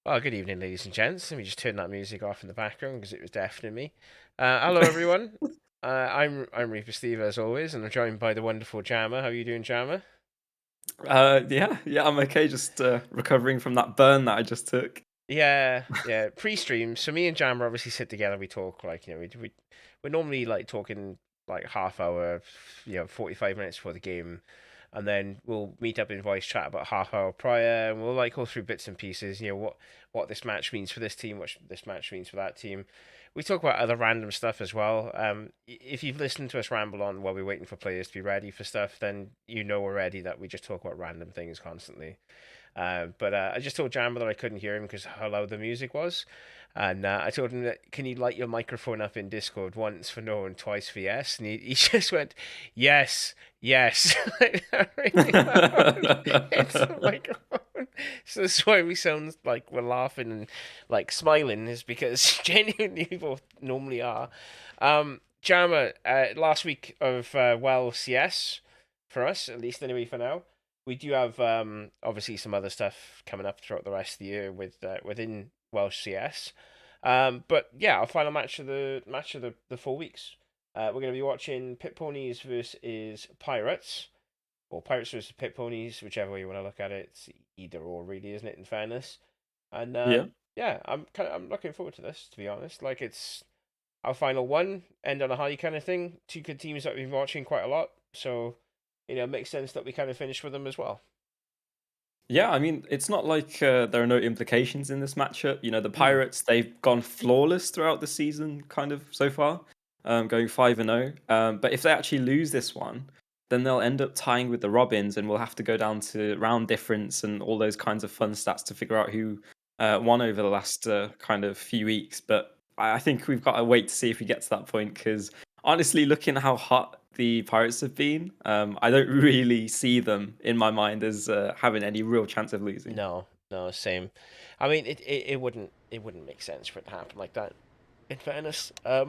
Well, good evening, ladies and gents. Let me just turn that music off in the background because it was deafening me. Hello, everyone. I'm ReaperSteve as always, and I'm joined by the wonderful Jammer. How are you doing, Jammer? Yeah, I'm okay. Just recovering from that burn that I just took. Yeah. Pre-stream, so me and Jammer obviously sit together. We talk we're normally like talking like half hour, 45 minutes before the game, and then we'll meet up in voice chat about half hour prior, and we'll like go through bits and pieces. What this match means for this team, what this match means for that team. We talk about other random stuff as well. If you've listened to us ramble on while we're waiting for players to be ready for stuff, then you know already that we just talk about random things constantly. But I just told Jammer that I couldn't hear him because how loud the music was. And I told him that, can you light your microphone up in Discord once for no and twice for yes? And he just went, yes. It's the microphone. So that's why we sound like we're laughing and like smiling, is because genuinely we both normally are. Jammer, last week of Welsh CS, for us, at least anyway for now. We do have obviously some other stuff coming up throughout the rest of the year within Welsh CS. But yeah, our final match of the 4 weeks. We're going to be watching Pit Ponies versus Pirates, or Pirates versus Pit Ponies, whichever way you want to look at it. It's either or, really, isn't it? In fairness, and Yeah. yeah, I'm looking forward to this, to be honest. Like, it's our final one, end on a high kind of thing. Two good teams that we've been watching quite a lot, so it makes sense that we kind of finish with them as well. Yeah, I mean, it's not like there are no implications in this matchup. The Pirates, they've gone flawless throughout the season, kind of so far, going 5-0. But if they actually lose this one, then they'll end up tying with the Robins, and we'll have to go down to round difference and all those kinds of fun stats to figure out who won over the last kind of few weeks. But I think we've got to wait to see if we get to that point, because honestly, looking at how hot the Pirates have been, I don't really see them in my mind as having any real chance of losing. No, same. I mean, it wouldn't make sense for it to happen like that. In fairness, I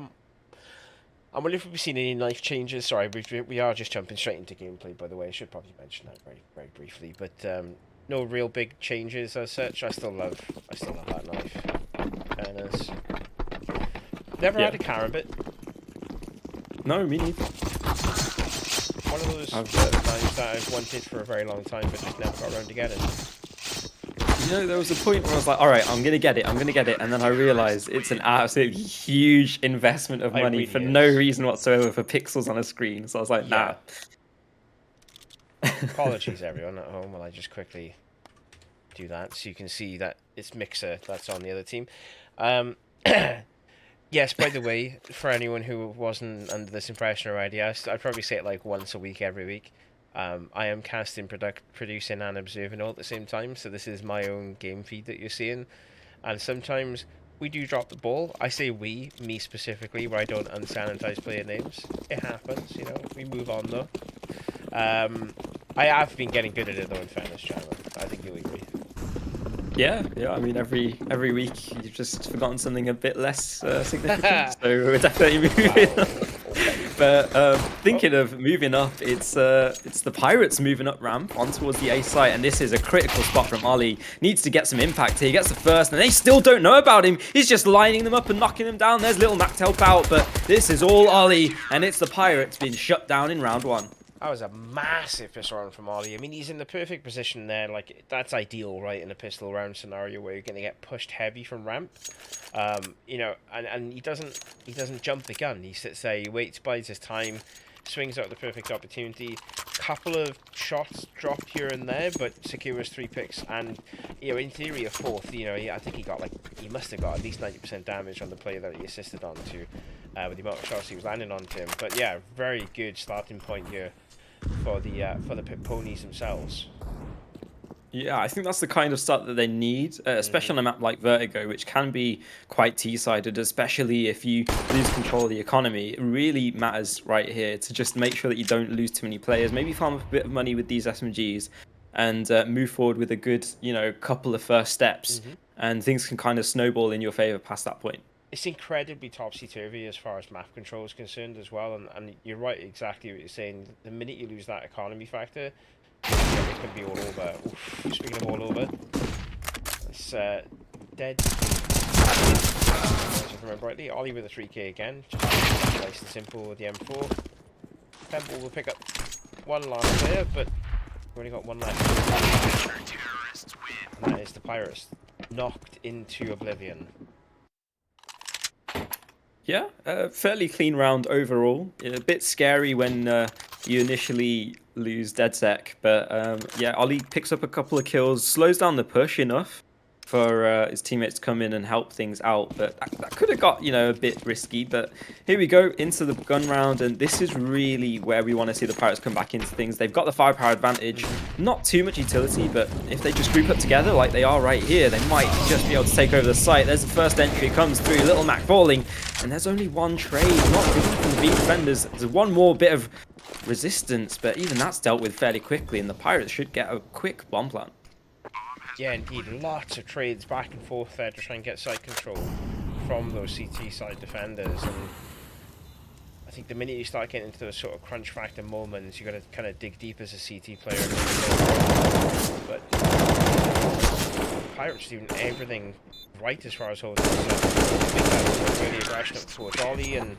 wonder if we've seen any life changes. Sorry, we are just jumping straight into gameplay. By the way, I should probably mention that very very briefly. But no real big changes as such. I still love that knife. In fairness, never had a carabit. No, me neither. One of those knives that I've wanted for a very long time, but just never got around to getting. You know, there was a point where I was like, all right, I'm going to get it. I'm going to get it. And then I realized it's an absolutely huge investment of money for no reason whatsoever for pixels on a screen. So I was like, nah. Apologies, everyone at home, while I just quickly do that so you can see that it's Mixer that's on the other team. Yes, by the way, for anyone who wasn't under this impression already, I'd probably say it like once a week, every week. I am casting, producing, and observing all at the same time, so this is my own game feed that you're seeing. And sometimes we do drop the ball. I say we, me specifically, where I don't unsanitize player names. It happens, you know. We move on though. I have been getting good at it though, in fairness, Chandler. I think you'll agree. Yeah. I mean, every week you've just forgotten something a bit less significant, so we're definitely moving up. But thinking of moving up, it's the Pirates moving up ramp on towards the A site, and this is a critical spot from Ollie. Needs to get some impact here. He gets the first, and they still don't know about him. He's just lining them up and knocking them down. There's Little Mac to help out, but this is all Ollie, and it's the Pirates being shut down in round 1. That was a massive pistol round from Ollie. I mean, he's in the perfect position there. Like, that's ideal, right, in a pistol round scenario where you're going to get pushed heavy from ramp. You know, and he doesn't jump the gun. He sits there, he waits, bides his time, swings out the perfect opportunity. Couple of shots dropped here and there, but secures 3 picks, and, you know, in theory a 4th. You know, I think he must have got at least 90% damage on the player that he assisted on to, with the amount of shots he was landing onto him. But yeah, very good starting point here for the Pit Ponies themselves. Yeah, I think that's the kind of start that they need, especially on a map like Vertigo, which can be quite T-sided, especially if you lose control of the economy. It really matters right here to just make sure that you don't lose too many players, maybe farm up a bit of money with these SMGs, and move forward with a good, you know, couple of first steps, and things can kind of snowball in your favor past that point. It's incredibly topsy-turvy as far as map control is concerned as well, and you're right, exactly what you're saying. The minute you lose that economy factor, it's going to be all over. Oof, speaking of all over, it's dead. If I remember rightly, Ollie with a 3k again, just nice and simple with the M4. Pemble will pick up one last player, but we've only got one left. And that is the Pirates, knocked into oblivion. Yeah, fairly clean round overall. A bit scary when you initially lose DeadSec, but yeah, Ollie picks up a couple of kills, slows down the push enough for his teammates to come in and help things out, but that could have got, you know, a bit risky. But here we go into the gun round, and this is really where we want to see the Pirates come back into things. They've got the firepower advantage, not too much utility, but if they just group up together like they are right here, they might just be able to take over the site. There's the first entry, it comes through, Little Mac falling, and there's only one trade, not good from the beat defenders. There's one more bit of resistance, but even that's dealt with fairly quickly, and the Pirates should get a quick bomb plant. Yeah, indeed. Lots of trades back and forth there to try and get site control from those CT side defenders. And I think the minute you start getting into those sort of crunch factor moments, you've got to kind of dig deep as a CT player. But Pirates doing everything right as far as holding. So I think that was really aggression up towards Ollie, and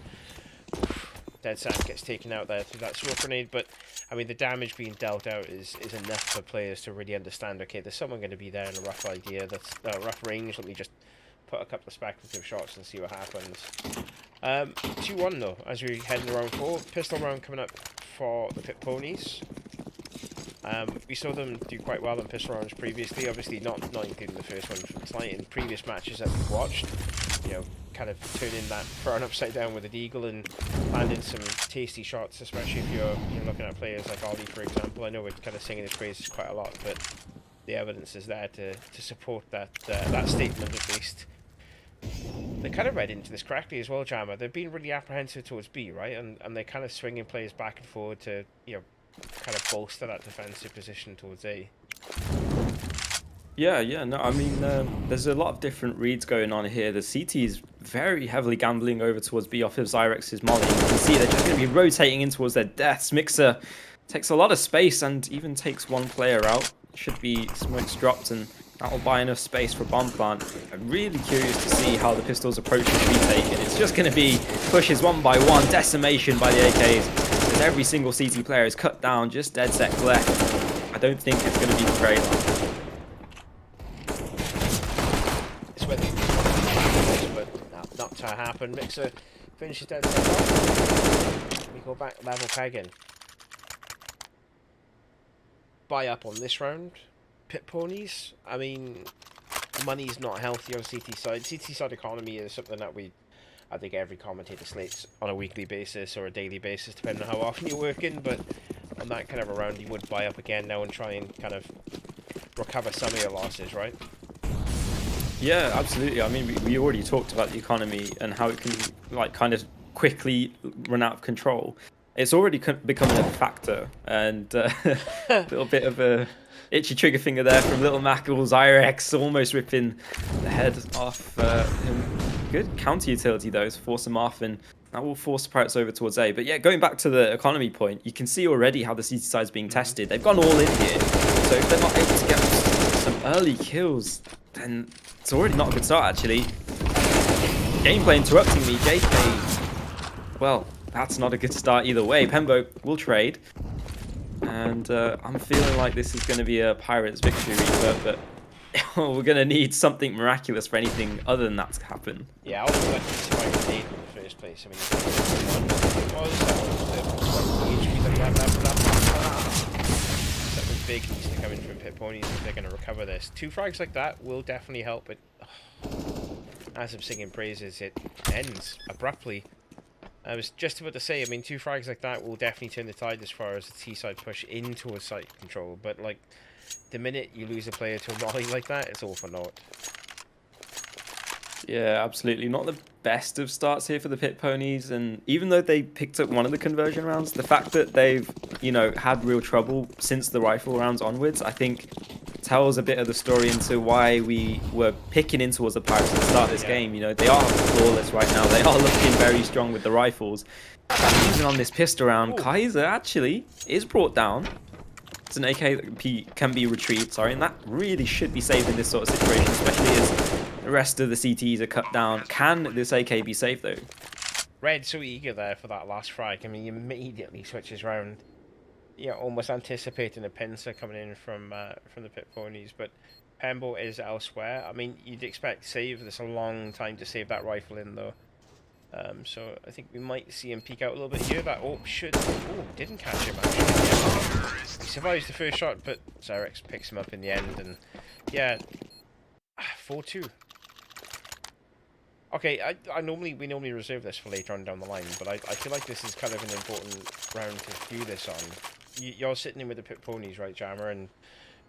DeadSec gets taken out there through that smoke grenade. But I mean, the damage being dealt out is enough for players to really understand, okay, there's someone going to be there in a rough idea, that's rough range, let me just put a couple of speculative shots and see what happens. 2-1 though, as we head into round 4. Pistol round coming up for the Pit Ponies. We saw them do quite well in pistol rounds previously, obviously not including the first one from tonight. In previous matches that we've watched, you know, kind of turning that front upside down with a deagle and landing some tasty shots, especially if you're looking at players like Ollie, for example. I know we're kind of singing his praises quite a lot, but the evidence is there to support that that statement at least. They kind of read into this correctly as well, Jammer. They've been really apprehensive towards B, right? And they're kind of swinging players back and forward to, you know, kind of bolster that defensive position towards A. Yeah, no, I mean, there's a lot of different reads going on here. The CT is very heavily gambling over towards B off of Zyrex's molly. You can see they're just going to be rotating in towards their deaths. Mixer takes a lot of space and even takes one player out. Should be smokes dropped, and that will buy enough space for bomb plant. I'm really curious to see how the Pistols approach the retake. It's just going to be pushes one by one, decimation by the AKs. As every single CT player is cut down, just DeadSec left. I don't think it's going to be very long. to happen. Mixer finishes down the top. We go back level pegging. Buy up on this round. Pit Ponies. I mean, money's not healthy on CT side. CT side economy is something that I think every commentator slates on a weekly basis or a daily basis, depending on how often you're working. But on that kind of a round, you would buy up again now and try and kind of recover some of your losses, right? Yeah, absolutely. I mean, we already talked about the economy and how it can like kind of quickly run out of control. It's already becoming a factor, and a little bit of a itchy trigger finger there from Little Mackles. IRX almost ripping the head off him. Good counter utility though, to force him off, and that will force the Pirates over towards A. But yeah, going back to the economy point, you can see already how the CT side is being tested. They've gone all in here, so if they're not able to get some early kills, then it's already not a good start actually. Gameplay interrupting me, JK. Well, that's not a good start either way. Pembo will trade. And I'm feeling like this is going to be a Pirates victory, but we're going to need something miraculous for anything other than that to happen. Yeah, I'll let you survive the game in the first place. I mean, something big needs to come in from Pit Ponies if they're going to recover this. 2 frags like that will definitely help, but as I'm singing praises, it ends abruptly. I was just about to say, I mean, 2 frags like that will definitely turn the tide as far as the T-side push into a site control, but like, the minute you lose a player to a molly like that, it's all for naught. Yeah, absolutely. Not the best of starts here for the Pit Ponies, and even though they picked up one of the conversion rounds, the fact that they've, you know, had real trouble since the rifle rounds onwards, I think tells a bit of the story into why we were picking in towards the Pirates at the start of this game. You know, they are flawless right now. They are looking very strong with the rifles. And even on this pistol round, Kaiser actually is brought down. It's an AK that can be retrieved, sorry, and that really should be saved in this sort of situation, especially as the rest of the CTs are cut down. Can this AK be saved, though? Red so eager there for that last frag. I mean, he immediately switches round. Yeah, almost anticipating a pincer coming in from the Pit Ponies, but Pembo is elsewhere. I mean, you'd expect save. There's a long time to save that rifle in, though. So I think we might see him peek out a little bit here. That should... Oh, didn't catch him, actually. Yeah. He survives the first shot, but Xyrex picks him up in the end, and yeah, 4-2. Okay, we normally reserve this for later on down the line, but I feel like this is kind of an important round to do this on. You're sitting in with the Pit Ponies, right, Jammer, and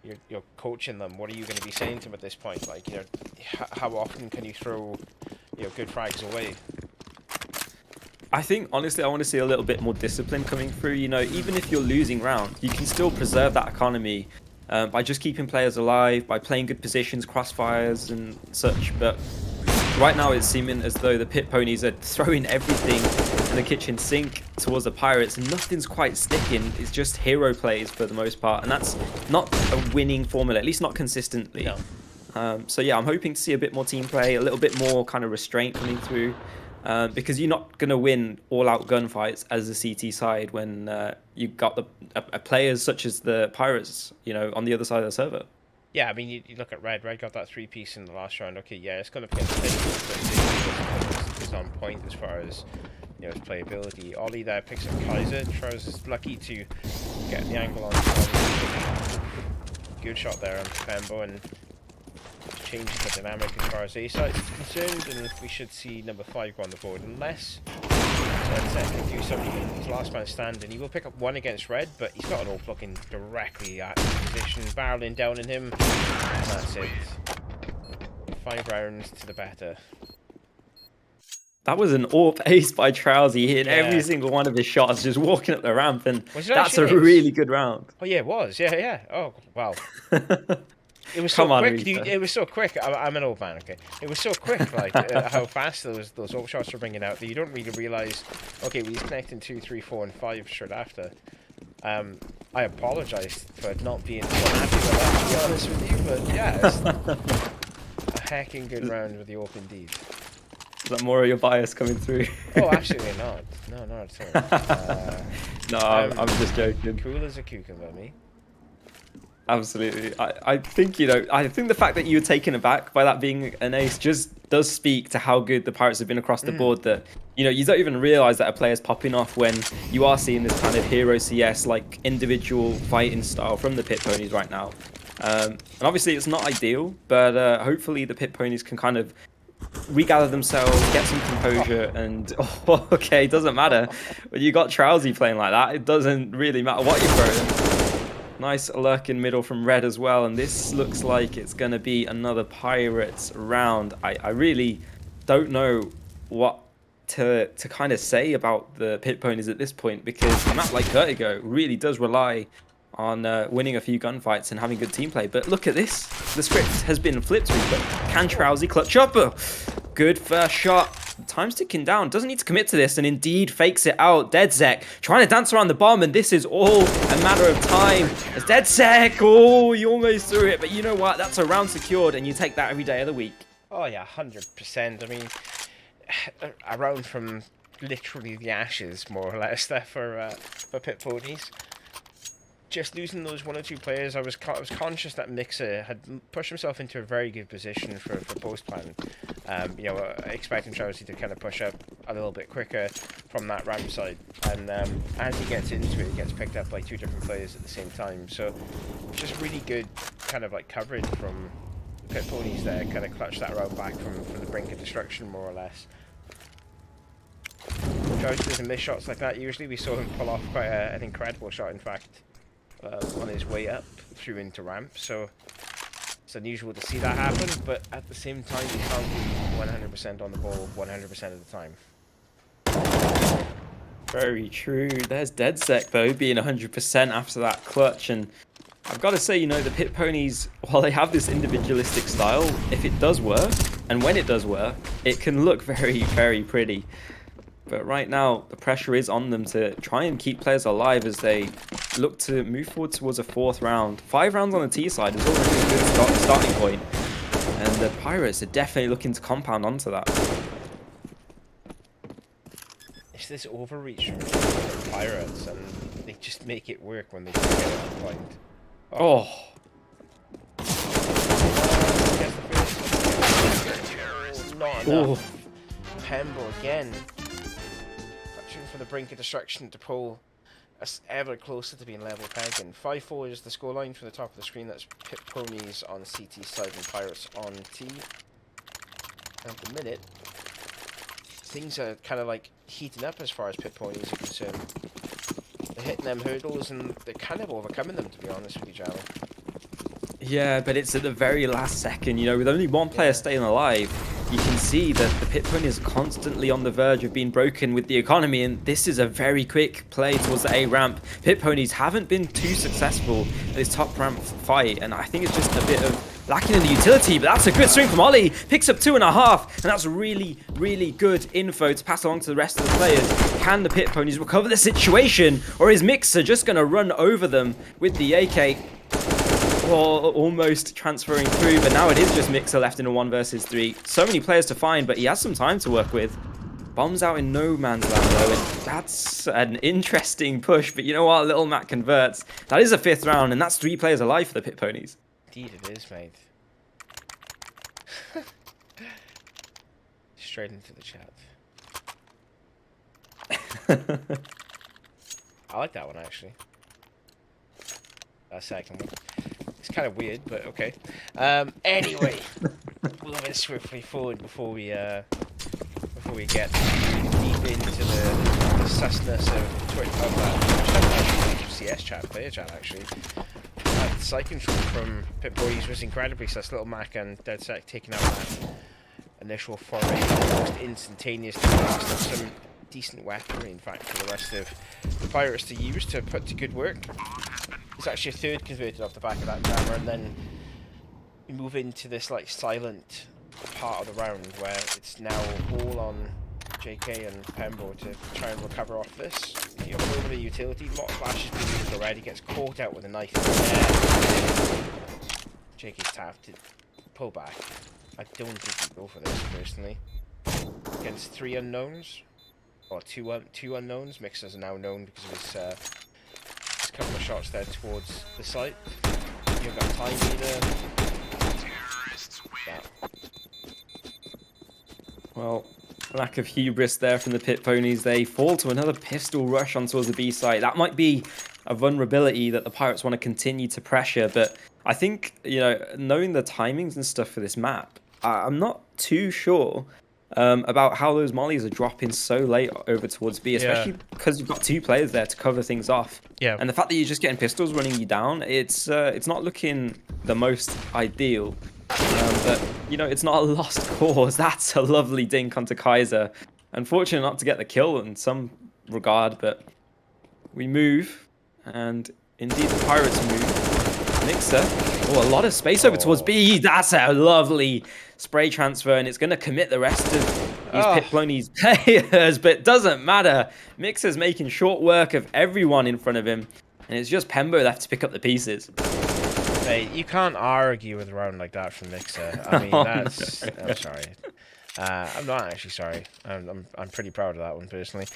you're coaching them. What are you going to be saying to them at this point? Like, you know, how often can you throw, you know, good frags away? I think, honestly, I want to see a little bit more discipline coming through. You know, even if you're losing round, you can still preserve that economy by just keeping players alive, by playing good positions, crossfires and such. But right now it's seeming as though the Pit Ponies are throwing everything in the kitchen sink towards the Pirates, and nothing's quite sticking. It's just hero plays for the most part, and that's not a winning formula, at least not consistently. No. So yeah, I'm hoping to see a bit more team play, a little bit more kind of restraint coming through. Because you're not going to win all-out gunfights as a CT side when you've got players such as the Pirates, you know, on the other side of the server. Yeah, I mean, you look at Red. Red got that 3-piece in the last round. Okay, yeah, it's going to play the but it's on point as far as, you know, his playability. Ollie there picks up Kaiser. Trows is lucky to get the angle on. Good shot there on Pembo, and changes the dynamic as far as A side is concerned, and we should see number 5 go on the board, unless Sunset can do something. He's last man standing. He will pick up one against Red, but he's got an AWP looking directly at his position, barreling down on him, and that's it. 5 rounds to the better. That was an AWP ace by Trousy, hitting every single one of his shots, just walking up the ramp, and that's a really good round. Oh yeah, it was. Yeah. Oh, wow. It was so quick. It was so quick. I'm an old man, okay? It was so quick, like how fast those AWP shots were bringing out that you don't really realise. Okay, we connecting 2, 3, 4, and 5 straight after. I apologise for not being so happy with that, to be honest with you, but yeah, it's a hecking good round with the AWP indeed. Is that more of your bias coming through? Oh, absolutely not. No, not at all. No, I'm just joking. Cool as a cucumber, me. Absolutely. I think, you know, I think the fact that you were taken aback by that being an ace just does speak to how good the Pirates have been across the board, that, you know, you don't even realize that a player's popping off when you are seeing this kind of hero CS, like, individual fighting style from the Pit Ponies right now. And obviously it's not ideal, but hopefully the Pit Ponies can kind of regather themselves, get some composure, and okay, doesn't matter. When you got Trowsy playing like that, it doesn't really matter what you throw them. Nice lurk in middle from Red as well, and this looks like it's going to be another Pirates round. I really don't know what to kind of say about the Pit Ponies at this point, because a map like Vertigo really does rely on winning a few gunfights and having good team play. But look at this. The script has been flipped. But can Trowsy clutch up? Good first shot. Time's ticking down. Doesn't need to commit to this, and indeed fakes it out. DeadSec trying to dance around the bomb, and this is all a matter of time. As DeadSec, oh, you almost threw it, but you know what? That's a round secured, and you take that every day of the week. Oh yeah, 100%. I mean, a round from literally the ashes, more or less, there for Pit Ponies. Just losing those one or two players, I was conscious that Mixer had pushed himself into a very good position for post plan. You know, expecting Trowsy to kind of push up a little bit quicker from that ramp side, and as he gets into it, he gets picked up by two different players at the same time. So just really good kind of like coverage from Pit Ponies there, kind of clutch that round back from the brink of destruction, more or less. Trowsy doesn't miss shots like that usually. We saw him pull off quite an incredible shot, in fact, on his way up through into ramp, so it's unusual to see that happen, but at the same time you can't be 100% on the ball 100% of the time. Very true. There's DeadSec though, being 100% after that clutch, and I've got to say, you know, the Pit Ponies, while they have this individualistic style, if it does work, and when it does work, it can look very, very pretty. But right now, the pressure is on them to try and keep players alive as they look to move forward towards a fourth round. 5 rounds on the T side is already a good starting point. And the Pirates are definitely looking to compound onto that. It's this overreach from the Pirates, and they just make it work when they get it on point. Oh. Not enough. Pembo again. For the brink of destruction to pull us ever closer to being level pegging. 5-4 is the scoreline from the top of the screen. That's Pit Ponies on CT side and Pirates on T. At the minute, things are kind of like heating up as far as Pit Ponies are concerned. They're hitting them hurdles and they're kind of overcoming them, to be honest with you, Jammer. Yeah, but it's at the very last second, you know, with only one player staying alive, you can see that the Pit Pony is constantly on the verge of being broken with the economy, and this is a very quick play towards the A ramp. Pit Ponies haven't been too successful at this top ramp fight, and I think it's just a bit of lacking in the utility, but that's a good swing from Ollie. Picks up 2.5, and that's really, really good info to pass along to the rest of the players. Can the Pit Ponies recover the situation, or is Mixer just going to run over them with the AK? Well, almost transferring through, but now it is just Mixer left in a 1 versus 3. So many players to find, but he has some time to work with. Bombs out in no man's land though, and that's an interesting push, but you know what? Little Matt converts. That is a 5th round, and that's 3 players alive for the Pit Ponies. Indeed it is, mate. Straight into the chat. I like that one, actually. That second one. It's kind of weird, but okay. Anyway, moving swiftly forward before we get deep into the susness of Twitch, CS chat, player chat actually. That side control from Pit Ponies was incredibly sus. Little Mac and DeadSec taking out that initial foray almost instantaneous. Some decent weaponry, in fact, for the rest of the Pirates to use to put to good work. It's actually a 3rd converted off the back of that Jammer, and then we move into this like silent part of the round where it's now all on JK and Pembo to try and recover off this. You know, over the utility, a lot of flashes being used already, gets caught out with a knife in the air. JK's tapped to pull back. I don't think he'd go for this personally. Against 3 unknowns, or two unknowns. Mixers are now known because of his couple of shots there towards the site. You've got time either. Well, lack of hubris there from the Pit Ponies. They fall to another pistol rush on towards the B site. That might be a vulnerability that the Pirates want to continue to pressure, but I think, knowing the timings and stuff for this map, I'm not too sure about how those mollies are dropping so late over towards B, especially because you've got 2 players there to cover things off. Yeah. And the fact that you're just getting pistols running you down, it's not looking the most ideal. But, it's not a lost cause. That's a lovely dink onto Kaiser. Unfortunate not to get the kill in some regard, but we move. And indeed, the Pirates move. Mixer. Oh, a lot of space over towards B. That's a lovely spray transfer, and it's going to commit the rest of these Pit Ponies players, but it doesn't matter. Mixer's making short work of everyone in front of him, and it's just Pembo left to pick up the pieces. Mate, you can't argue with a round like that from Mixer. I mean, that's... No. I'm sorry. I'm not actually sorry. I'm pretty proud of that one personally.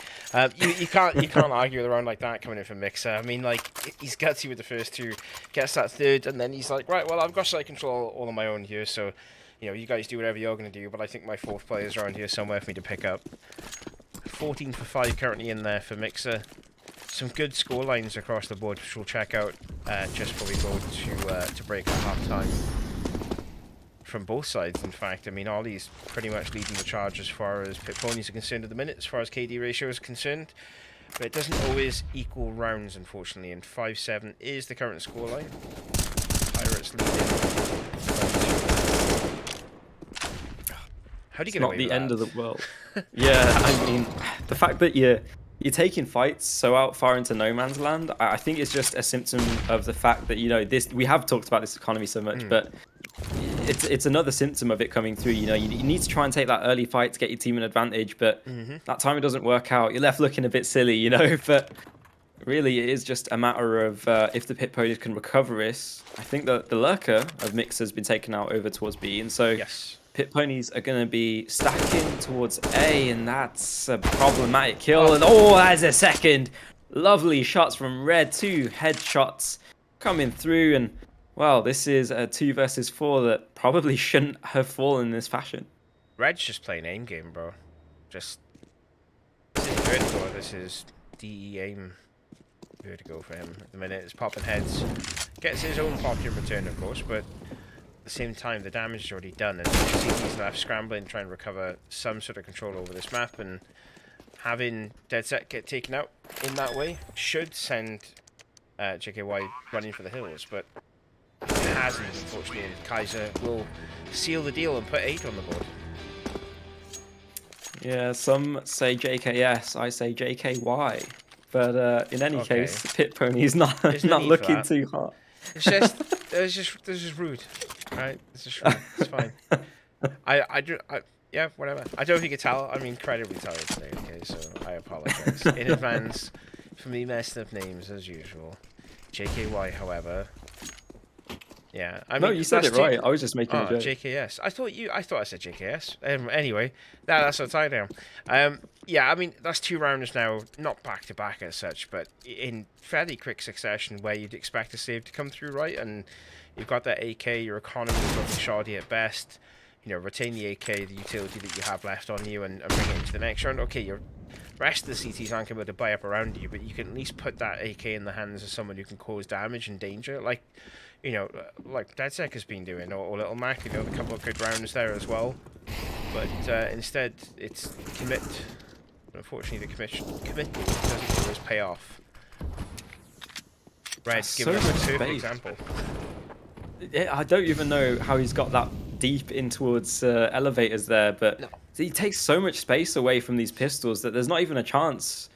You can't argue with a round like that coming in from Mixer. I mean, like, he's gutsy with the first 2, gets that 3rd, and then he's like, right, well, I've got site control all on my own here, so you guys do whatever you're gonna do. But I think my 4th player is around here somewhere for me to pick up. 14 for 5 currently in there for Mixer. Some good score lines across the board, which we'll check out just before we go to break at half time. From both sides, in fact. I mean, Ollie's pretty much leading the charge as far as Pit Ponies are concerned at the minute, as far as KD ratio is concerned. But it doesn't always equal rounds, unfortunately, and 5-7 is the current scoreline. Pirates leading. How do you get away with that? It's not the end of the world. Yeah, I mean, the fact that you're taking fights so out far into no man's land, I think it's just a symptom of the fact that, this, we have talked about this economy so much, but it's another symptom of it coming through. You need to try and take that early fight to get your team an advantage, but that time it doesn't work out. You're left looking a bit silly, but really it is just a matter of if the Pit Ponies can recover this. I think that the lurker of Mix has been taken out over towards B, and so Pit Ponies are going to be stacking towards A, and that's a problematic kill. And that's a second. Lovely shots from Red. 2 headshots coming through, and well, this is a 2 versus 4 that probably shouldn't have fallen in this fashion. Red's just playing aim game, bro. This is vertigo. This is DE aim vertigo for him at the minute. It's popping heads. Gets his own pop in return, of course, but at the same time, the damage is already done, and CT's left scrambling, trying to recover some sort of control over this map, and having Dead Set get taken out in that way should send JKY running for the hills, but it hasn't, unfortunately, and Kaiser will seal the deal and put 8 on the board. Yeah, some say JKS, I say JKY, but in any case, Pit Pony's not looking too hot. It's just rude, right? It's just rude. It's fine. Yeah, whatever. I don't think you tell. I'm incredibly tired today. Okay, so I apologize in advance for me messing up names as usual. JKY, however. Yeah, I mean, no, you said it right. I was just making a joke. JKS. I thought I said JKS. Anyway, that's what I am. Yeah, I mean, that's 2 rounds now, not back to back as such, but in fairly quick succession where you'd expect a save to come through, right? And you've got that AK, your economy is looking shoddy at best. Retain the AK, the utility that you have left on you, and bring it into the next round. Okay, your rest of the CTs aren't able to buy up around you, but you can at least put that AK in the hands of someone who can cause damage and danger, like DeadSec has been doing, or Little Mac, a couple of good rounds there as well. But instead, it's commit. Unfortunately, the commitment doesn't always pay off. Red's giving us a perfect example. I don't even know how he's got that deep in towards elevators there, but he takes so much space away from these pistols that there's not even a chance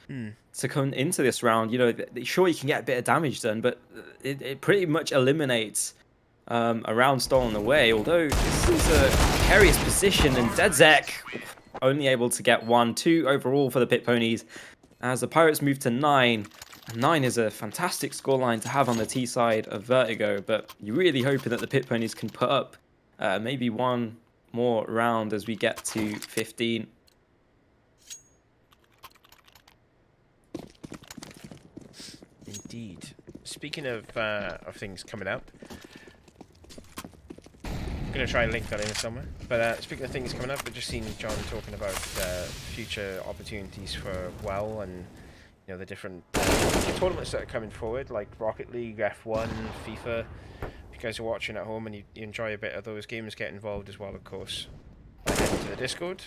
to come into this round. Sure, you can get a bit of damage done, but it pretty much eliminates a round stolen away, although this is a precarious position, and Dedzek only able to get 1-2 overall for the Pit Ponies as the Pirates move to 9. 9 is a fantastic scoreline to have on the T side of Vertigo, but you're really hoping that the Pit Ponies can put up maybe one more round as we get to 15. Indeed. Speaking of things coming up, Gonna try and link that in somewhere. But speaking of things coming up, I've just seen John talking about future opportunities for WoW and the different tournaments that are coming forward, like Rocket League, F1, FIFA. If you guys are watching at home and you enjoy a bit of those games, get involved as well, of course. Head into the Discord.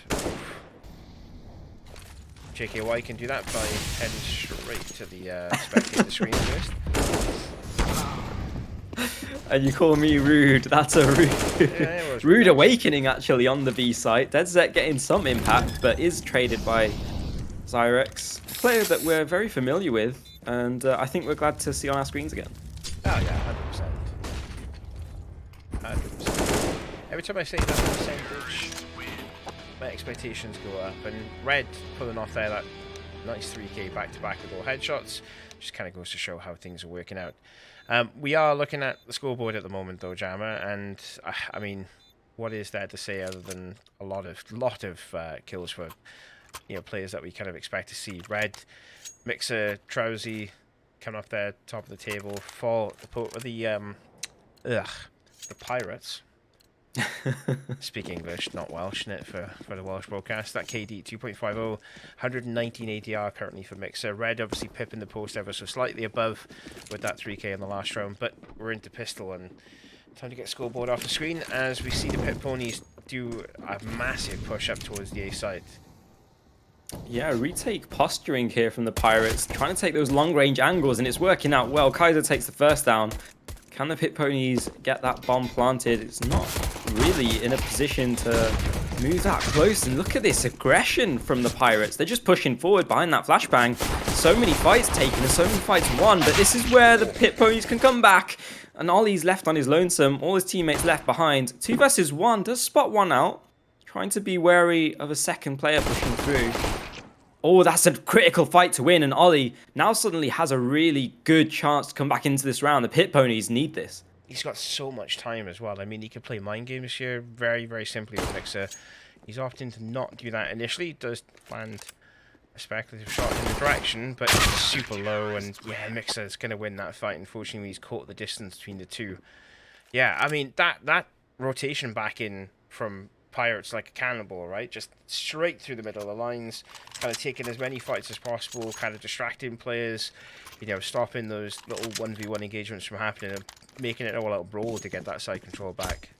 JKY can do that by heading straight to the spectator screen first. And you call me rude. That's a rude, rude awakening actually on the B site. Deadzet getting some impact, but is traded by Zyrex, a player that we're very familiar with, and I think we're glad to see on our screens again. Oh yeah, 100%. 100%. Every time I say that percentage, my expectations go up. And Red pulling off there that nice 3k back-to-back with all headshots just kind of goes to show how things are working out. We are looking at the scoreboard at the moment, though, Jammer, and I mean, what is there to say other than a lot of kills for players that we kind of expect to see? Red, Mixer, Trowsy coming up there, top of the table. The Pirates. Speak English, not Welsh, innit, for the Welsh broadcast. That KD 2.50, 119 ADR currently for Mixer. Red obviously pipping the post ever so slightly above with that 3k in the last round, but we're into pistol and time to get scoreboard off the screen as we see the Pit Ponies do a massive push up towards the A side. Yeah, retake posturing here from the Pirates, trying to take those long-range angles, and it's working out well. Kaiser takes the first down. Can the Pit Ponies get that bomb planted? It's not really in a position to move that close. And look at this aggression from the Pirates. They're just pushing forward behind that flashbang. So many fights taken and so many fights won. But this is where the Pit Ponies can come back. And Ollie's left on his lonesome. All his teammates left behind. 2 versus 1. Does spot one out. Trying to be wary of a second player pushing through. Oh, that's a critical fight to win, and Ollie now suddenly has a really good chance to come back into this round. The Pit Ponies need this. He's got so much time as well. I mean, he could play mind games here very, very simply with Mixer. He's opting to not do that initially. He does land a speculative shot in the direction, but it's super low, and yeah, Mixer's going to win that fight. Unfortunately, he's caught the distance between the two. Yeah, I mean, that rotation back in from Pirates like a cannonball, right? Just straight through the middle of the lines, kind of taking as many fights as possible, kind of distracting players, stopping those little 1v1 engagements from happening and making it all out brawl to get that side control back.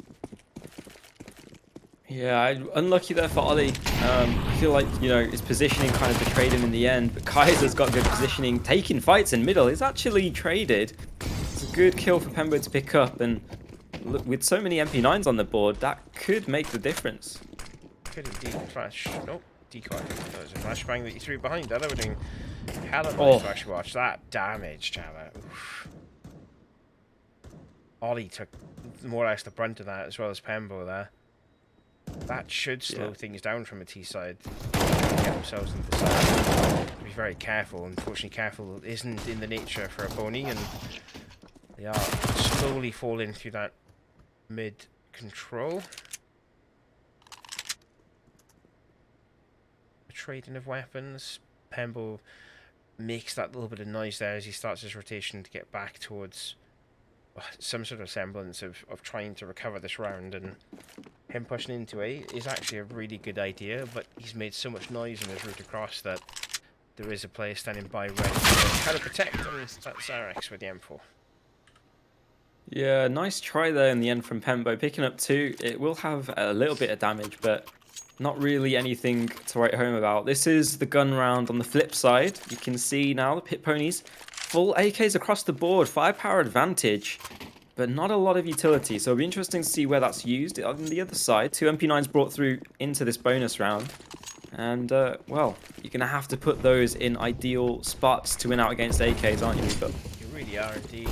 Yeah, unlucky there for Ollie. I feel like, his positioning kind of betrayed him in the end, but Kaiser's got good positioning, taking fights in middle. He's actually traded. It's a good kill for Pembo to pick up, and look, with so many MP9s on the board, that could make the difference. Could indeed. Flash. Nope. Decoy. That was a flashbang that you threw behind. That would have been hell of a nice flash watch. That damage, Jammer. Ollie took more or less the brunt of that, as well as Pembo there. That should slow things down from a T side. Get themselves into the side. Be very careful. Unfortunately, careful isn't in the nature for a pony, and they are slowly falling through that mid control. The trading of weapons. Pembo makes that little bit of noise there as he starts his rotation to get back towards some sort of semblance of trying to recover this round, and him pushing into A is actually a really good idea, but he's made so much noise on his route across that there is a player standing by ready to kind of protect, and that's Zyrex with the M4. Yeah, nice try there in the end from Pembo. Picking up 2, it will have a little bit of damage, but not really anything to write home about. This is the gun round on the flip side. You can see now the Pit Ponies, full AKs across the board, firepower advantage, but not a lot of utility. So it'll be interesting to see where that's used. On the other side, 2 MP9s brought through into this bonus round. And, well, you're going to have to put those in ideal spots to win out against AKs, aren't you, Reaper? You really are indeed.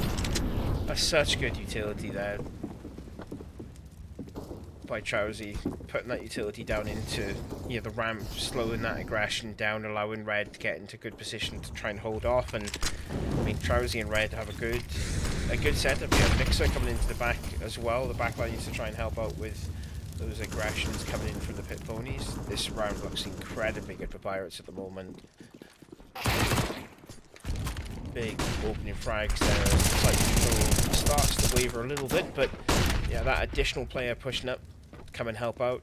That's such good utility there by Trowsy, putting that utility down into the ramp, slowing that aggression down, allowing Red to get into good position to try and hold off. And I mean, Trowsy and Red have a good setup here. Mixer coming into the back as well. The back line needs to try and help out with those aggressions coming in from the Pit Ponies. This round looks incredibly good for Pirates at the moment. big opening frags there as the site control starts to waver a little bit, but yeah, that additional player pushing up, come and help out.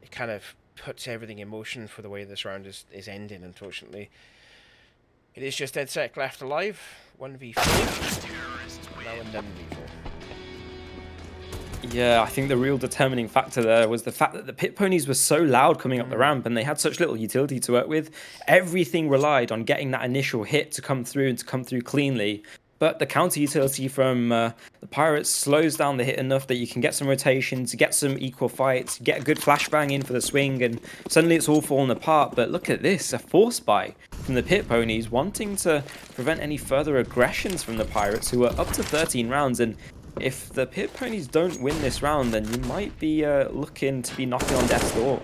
It kind of puts everything in motion for the way this round is ending, unfortunately. It is just DeadSec left alive, 1v4, now and done v4. Yeah, I think the real determining factor there was the fact that the Pit Ponies were so loud coming up the ramp and they had such little utility to work with. Everything relied on getting that initial hit to come through and to come through cleanly. But the counter utility from the Pirates slows down the hit enough that you can get some rotations, get some equal fights, get a good flashbang in for the swing, and suddenly it's all falling apart. But look at this, a force buy from the Pit Ponies wanting to prevent any further aggressions from the Pirates, who are up to 13 rounds. And if the Pit Ponies don't win this round, then you might be looking to be knocking on death's door.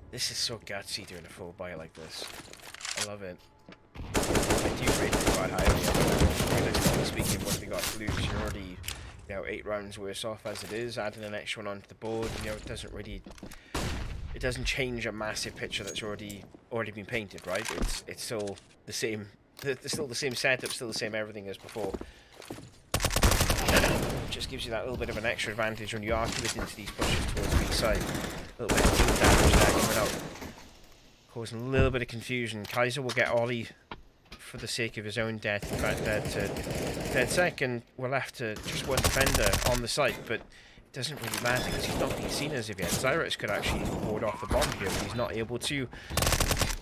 This is so gutsy doing a full buy like this. I love it. I do rate it quite highly. Realistically speaking, once we got to lose, you're already, 8 rounds worse off as it is. Adding an extra one onto the board, it doesn't change a massive picture that's already been painted, right? It's still the same. It's still the same setup, still the same everything as before. Just gives you that little bit of an extra advantage when you are committing to these pushes towards the weak side. A little bit of damage there coming out, causing a little bit of confusion. Kaiser will get Ollie for the sake of his own death. In fact, DeadSec, and we're left to just one defender on the site, but it doesn't really matter because he's not being seen as of yet. Zyrex could actually ward off the bomb here, but he's not able to.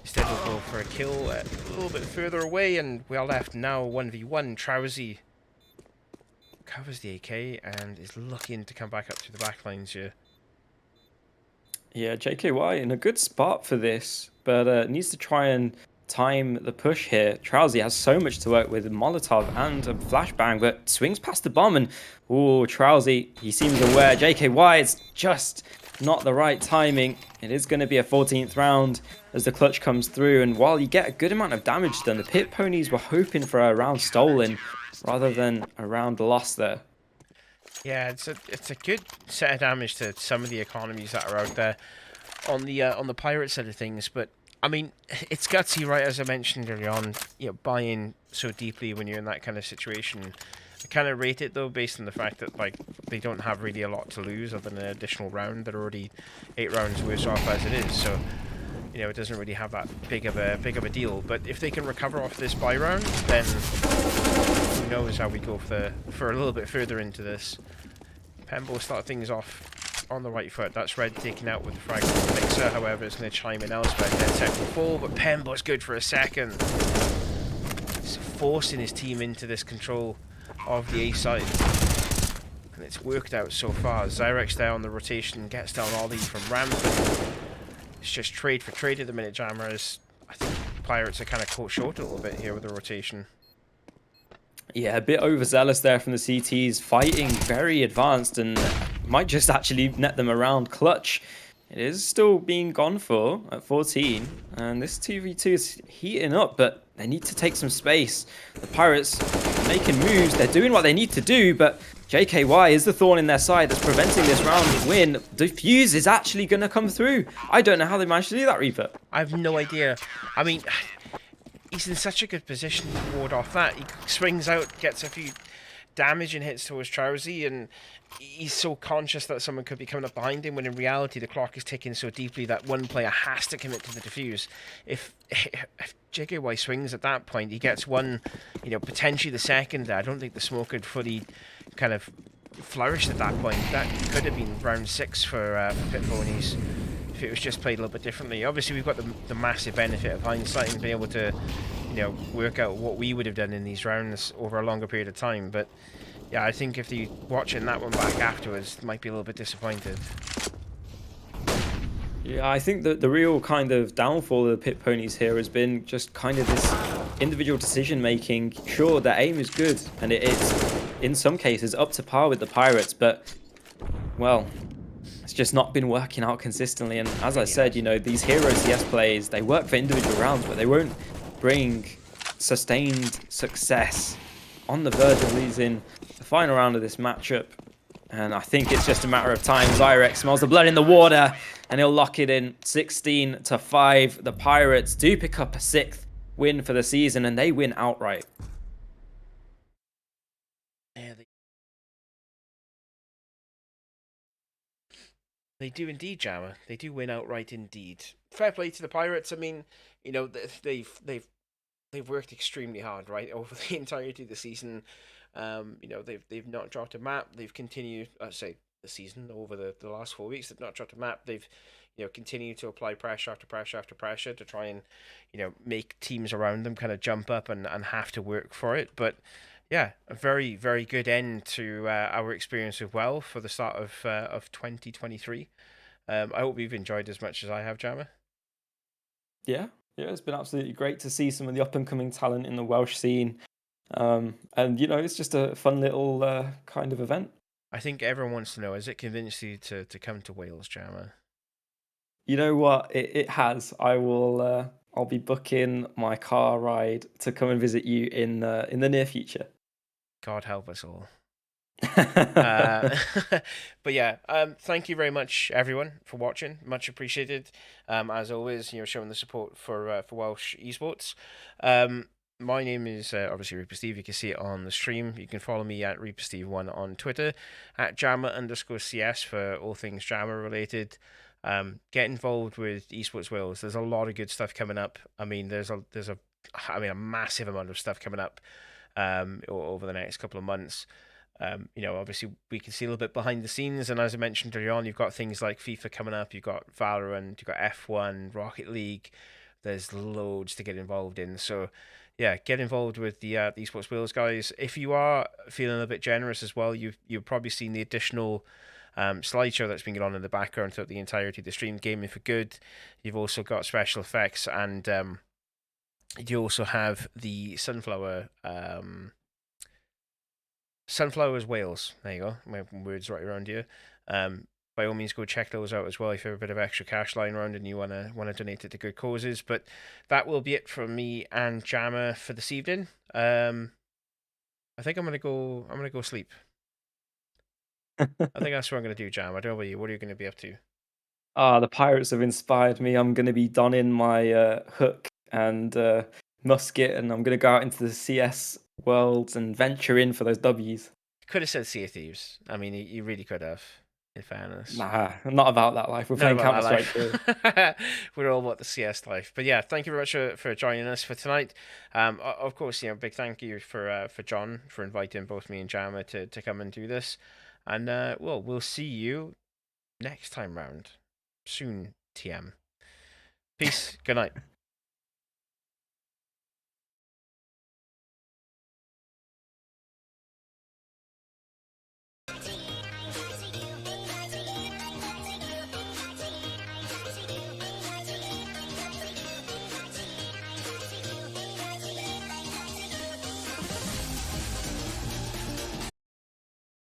Instead, we'll go for a kill a little bit further away, and we are left now 1v1. Trowsy covers the AK and is looking to come back up to the back lines here. Yeah, JKY in a good spot for this, but needs to try and time the push here. Trowsy has so much to work with, Molotov and a flashbang, but swings past the bomb, and Trowsy, he seems aware. JKY, it's just not the right timing. It is going to be a 14th round as the clutch comes through, and while you get a good amount of damage done, the Pit Ponies were hoping for a round stolen rather than a round lost there. Yeah, it's a good set of damage to some of the economies that are out there on the pirate side of things, but I mean, it's gutsy, right? As I mentioned earlier on, buying so deeply when you're in that kind of situation. I kind of rate it though, based on the fact that they don't have really a lot to lose other than an additional round. They're already 8 rounds worse off as it is, so it doesn't really have that big of a deal. But if they can recover off this buy round, then who knows how we go for a little bit further into this. Pembo start things off on the right foot. That's Red taken out with the frag from the Mixer. However, it's going to chime in elsewhere. DeadSec will fall, but Pembo's good for a second. It's forcing his team into this control of the A side. And it's worked out so far. Zyrex there on the rotation gets down Ollie from ramp. It's just trade for trade at the minute, Jammer, as I think Pirates are kind of caught short a little bit here with the rotation. Yeah, a bit overzealous there from the CTs, fighting very advanced and might just actually net them around clutch. It is still being gone for at 14, and this 2v2 is heating up, but they need to take some space. The Pirates are making moves, they're doing what they need to do, but JKY is the thorn in their side that's preventing this round win. Diffuse is actually going to come through. I don't know how they managed to do that, Reaper. I have no idea. I mean, he's in such a good position to ward off that. He swings out, gets a few damage and hits towards Trowsy, and he's so conscious that someone could be coming up behind him, when in reality the clock is ticking so deeply that one player has to commit to the defuse. If JKY swings at that point, he gets one, potentially the second. I don't think the smoke had fully kind of flourished at that point. That could have been round 6 for Pit Ponies if it was just played a little bit differently. Obviously, we've got the massive benefit of hindsight and being able to, work out what we would have done in these rounds over a longer period of time. But yeah, I think if you watching that one back afterwards, might be a little bit disappointed. Yeah, I think that the real kind of downfall of the Pit Ponies here has been just kind of this individual decision making. Sure, their aim is good, and it is in some cases up to par with the Pirates, but well, it's just not been working out consistently. And as I said, these hero CS plays, they work for individual rounds, but they won't bring sustained success. On the verge of losing the final round of this matchup, And I think it's just a matter of time. Zyrex smells the blood in the water, and he'll lock it in 16-5. The Pirates do pick up a 6th win for the season, and they win outright. Yeah, they do indeed, Jammer. They do win outright indeed. Fair play to the Pirates. I mean, you know, they've worked extremely hard, right, over the entirety of the season. You know, they've not dropped a map. They've continued, say, the season over the last 4 weeks. They've not dropped a map. They've, you know, continued to apply pressure after pressure after pressure to try and, you know, make teams around them kind of jump up and have to work for it. But yeah, a very, very good end to our experience with WoW for the start of 2023. I hope you've enjoyed as much as I have, Jammer. Yeah, it's been absolutely great to see some of the up-and-coming talent in the Welsh scene. And, you know, it's just a fun little kind of event. I think everyone wants to know, has it convinced you to come to Wales, Jammer? You know what? It has. I'll be booking my car ride to come and visit you in the near future. God help us all. But yeah, thank you very much, everyone, for watching. Much appreciated. As always, you know, showing the support for Welsh Esports. My name is obviously ReaperSteve. You can see it on the stream. You can follow me at ReaperSteve1 on Twitter, at Jammer_CS for all things Jammer related. Get involved with EsportsWales. There's a lot of good stuff coming up. I mean, there's a massive amount of stuff coming up over the next couple of months. You know, obviously we can see a little bit behind the scenes, and as I mentioned earlier on, you've got things like FIFA coming up, you've got Valorant, you've got F1, Rocket League. There's loads to get involved in. So yeah, get involved with the EsportsWales guys. If you are feeling a bit generous as well, you've probably seen the additional slideshow that's been going on in the background throughout the entirety of the stream. Gaming for Good. You've also got special effects, and you also have the Sunflowers Wales. There you go. My words right around here. By all means, go check those out as well if you have a bit of extra cash lying around and you wanna donate it to good causes. But that will be it from me and Jammer for this evening. I think I'm gonna go sleep. I think that's what I'm gonna do, Jam. I don't know about you. What are you gonna be up to? The Pirates have inspired me. I'm going to be donning my hook and musket, and I'm going to go out into the CS worlds and venture in for those W's. Could have said Sea of Thieves. I mean, you really could have, in fairness. Nah, not about that life. We're Not playing about that Counter-Strike here. life. We're all about the CS life. But yeah, thank you very much for joining us for tonight. Of course, you know, big thank you for John for inviting both me and Jammer to come and do this. And we'll see you next time round. Soon, TM. Peace. Good night.